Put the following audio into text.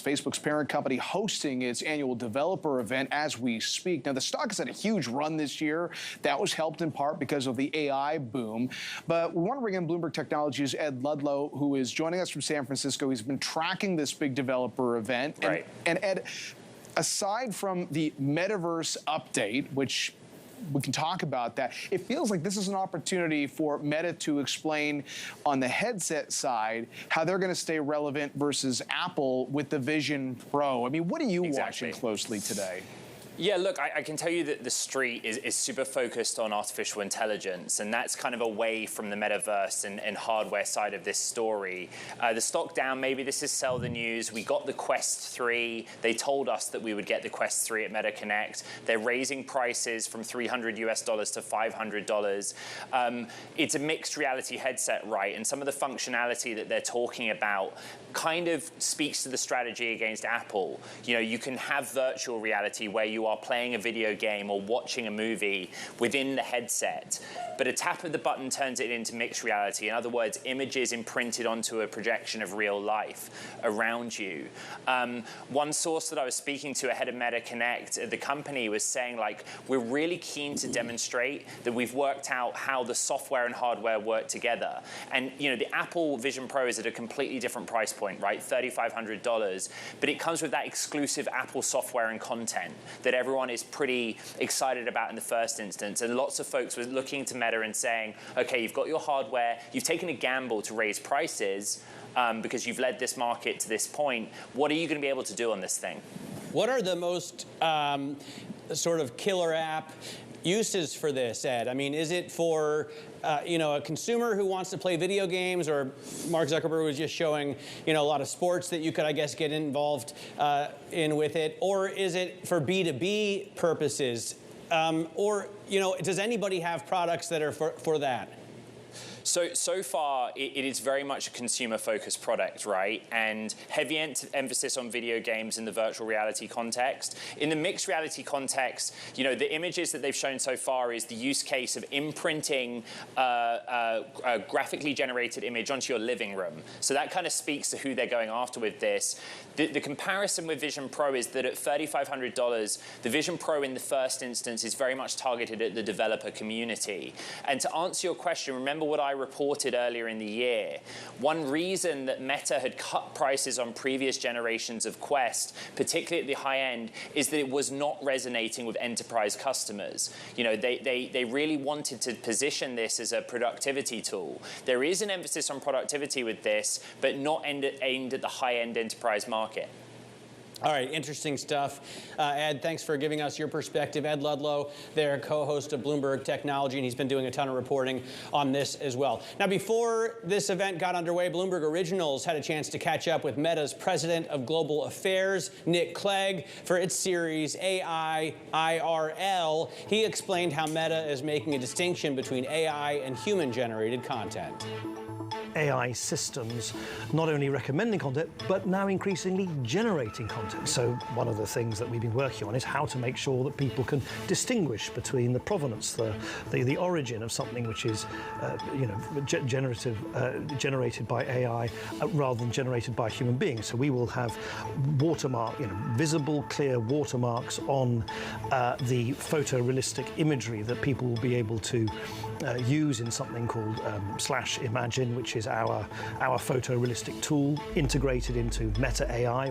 Facebook's parent company, hosting its annual developer event as we speak. Now, the stock has had a huge run this year. That was helped in part because of the AI boom. But we want to bring in Bloomberg Technology's Ed Ludlow, who is joining us from San Francisco. He's been tracking this big developer event. Right. And Ed, aside from the metaverse update, which we can talk about that, it feels like this is an opportunity for Meta to explain on the headset side how they're going to stay relevant versus Apple with the Vision Pro. I mean, what are you watching closely today? Yeah, look, I can tell you that the street is super focused on artificial intelligence, and that's kind of away from the metaverse and hardware side of this story. The stock down, maybe this is sell the news. We got the Quest 3. They told us that we would get the Quest 3 at Meta Connect. They're raising prices from $300 to $500. It's a mixed reality headset, right? And some of the functionality that they're talking about kind of speaks to the strategy against Apple. You know, you can have virtual reality where you are playing a video game or watching a movie within the headset, but a tap of the button turns it into mixed reality. In other words, images imprinted onto a projection of real life around you. One source that I was speaking to ahead of Meta Connect at the company was saying, like, we're really keen to demonstrate that we've worked out how the software and hardware work together. And, you know, the Apple Vision Pro is at a completely different price point, right? $3,500, but it comes with that exclusive Apple software and content that everyone is pretty excited about in the first instance. And lots of folks were looking to Meta and saying, okay, you've got your hardware, you've taken a gamble to raise prices because you've led this market to this point. What are you going to be able to do on this thing? What are the most sort of killer app uses for this, Ed? I mean, is it for a consumer who wants to play video games, or Mark Zuckerberg was just showing a lot of sports that you could, I guess, get involved in with it, or is it for B2B purposes, or does anybody have products that are for that? So far, it is very much a consumer-focused product, right? And heavy emphasis on video games in the virtual reality context. In the mixed reality context, the images that they've shown so far is the use case of imprinting a graphically generated image onto your living room. So that kind of speaks to who they're going after with this. The comparison with Vision Pro is that at $3,500, the Vision Pro in the first instance is very much targeted at the developer community. And to answer your question, remember what I reported earlier in the year. One reason that Meta had cut prices on previous generations of Quest, particularly at the high end, is that it was not resonating with enterprise customers. They really wanted to position this as a productivity tool. There is an emphasis on productivity with this, but not aimed at the high-end enterprise market. All right, interesting stuff. Ed, thanks for giving us your perspective. Ed Ludlow, their co-host of Bloomberg Technology, and he's been doing a ton of reporting on this as well. Now, before this event got underway, Bloomberg Originals had a chance to catch up with Meta's President of Global Affairs, Nick Clegg, for its series AI IRL. He explained how Meta is making a distinction between AI and human-generated content. AI systems not only recommending content, but now increasingly generating content. So one of the things that we've been working on is how to make sure that people can distinguish between the provenance, the origin of something which is, generated by AI rather than generated by a human being. So we will have visible, clear watermarks on the photorealistic imagery that people will be able to use in something called /Imagine, which is our photorealistic tool integrated into Meta AI.